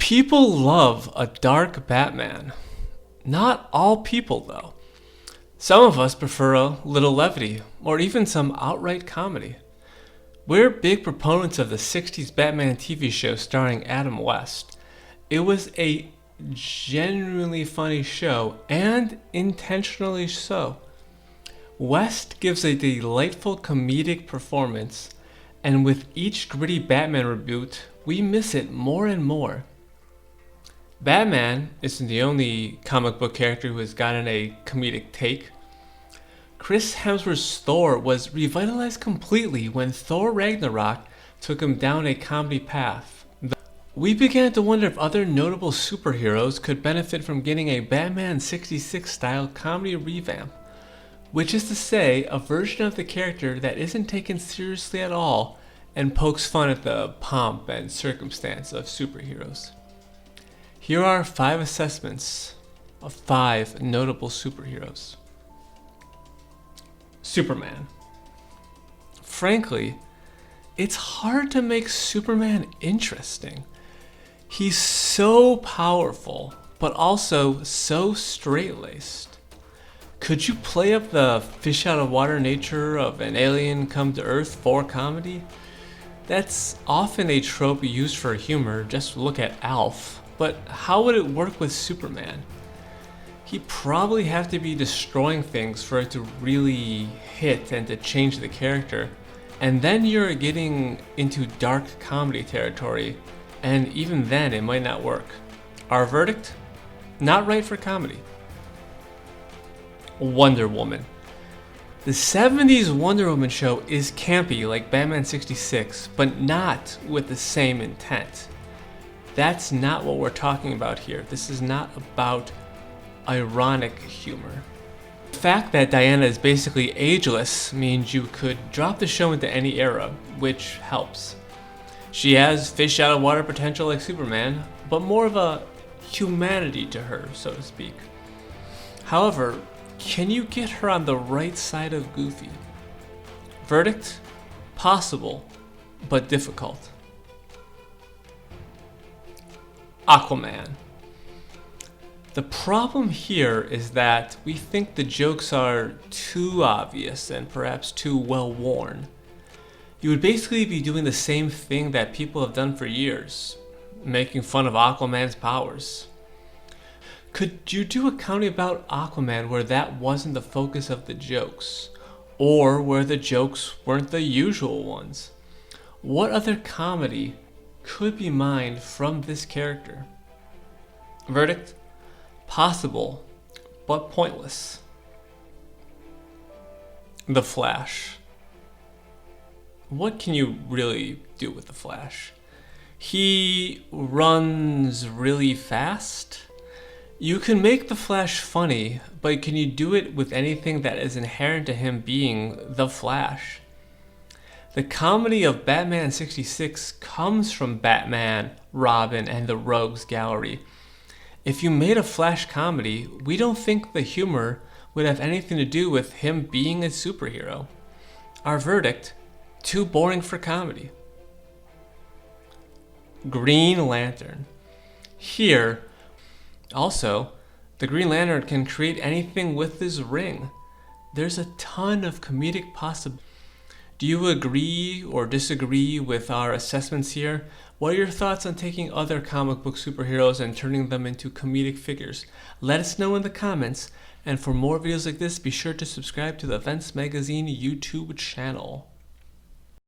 People love a dark Batman. Not all people, though. Some of us prefer a little levity, or even some outright comedy. We're big proponents of the 60s Batman TV show starring Adam West. It was a genuinely funny show, and intentionally so. West gives a delightful comedic performance, and with each gritty Batman reboot, we miss it more and more. Batman isn't the only comic book character who has gotten a comedic take. Chris Hemsworth's Thor was revitalized completely when Thor Ragnarok took him down a comedy path. We began to wonder if other notable superheroes could benefit from getting a Batman 66 style comedy revamp, which is to say, a version of the character that isn't taken seriously at all and pokes fun at the pomp and circumstance of superheroes. Here are 5 assessments of 5 notable superheroes. Superman. Frankly, it's hard to make Superman interesting. He's so powerful, but also so straight-laced. Could you play up the fish out of water nature of an alien come to Earth for comedy? That's often a trope used for humor, just look at Alf. But how would it work with Superman? He'd probably have to be destroying things for it to really hit and to change the character. And then you're getting into dark comedy territory, and even then it might not work. Our verdict? Not right for comedy. Wonder Woman. The 70s Wonder Woman show is campy like Batman 66, but not with the same intent. That's not what we're talking about here. This is not about ironic humor. The fact that Diana is basically ageless means you could drop the show into any era, which helps. She has fish out of water potential like Superman, but more of a humanity to her, so to speak. However, can you get her on the right side of goofy? Verdict? Possible, but difficult. Aquaman. The problem here is that we think the jokes are too obvious and perhaps too well worn. You would basically be doing the same thing that people have done for years, making fun of Aquaman's powers. Could you do a comedy about Aquaman where that wasn't the focus of the jokes, or where the jokes weren't the usual ones? What other comedy could be mined from this character? Verdict? Possible, but pointless. The Flash. What can you really do with the Flash? He runs really fast. You can make the Flash funny, but can you do it with anything that is inherent to him being the Flash? The comedy of Batman 66 comes from Batman, Robin, and the Rogues Gallery. If you made a Flash comedy, we don't think the humor would have anything to do with him being a superhero. Our verdict? Too boring for comedy. Green Lantern. Here, also, the Green Lantern can create anything with his ring. There's a ton of comedic possibilities. Do you agree or disagree with our assessments here? What are your thoughts on taking other comic book superheroes and turning them into comedic figures? Let us know in the comments, and for more videos like this, be sure to subscribe to the Events Magazine YouTube channel.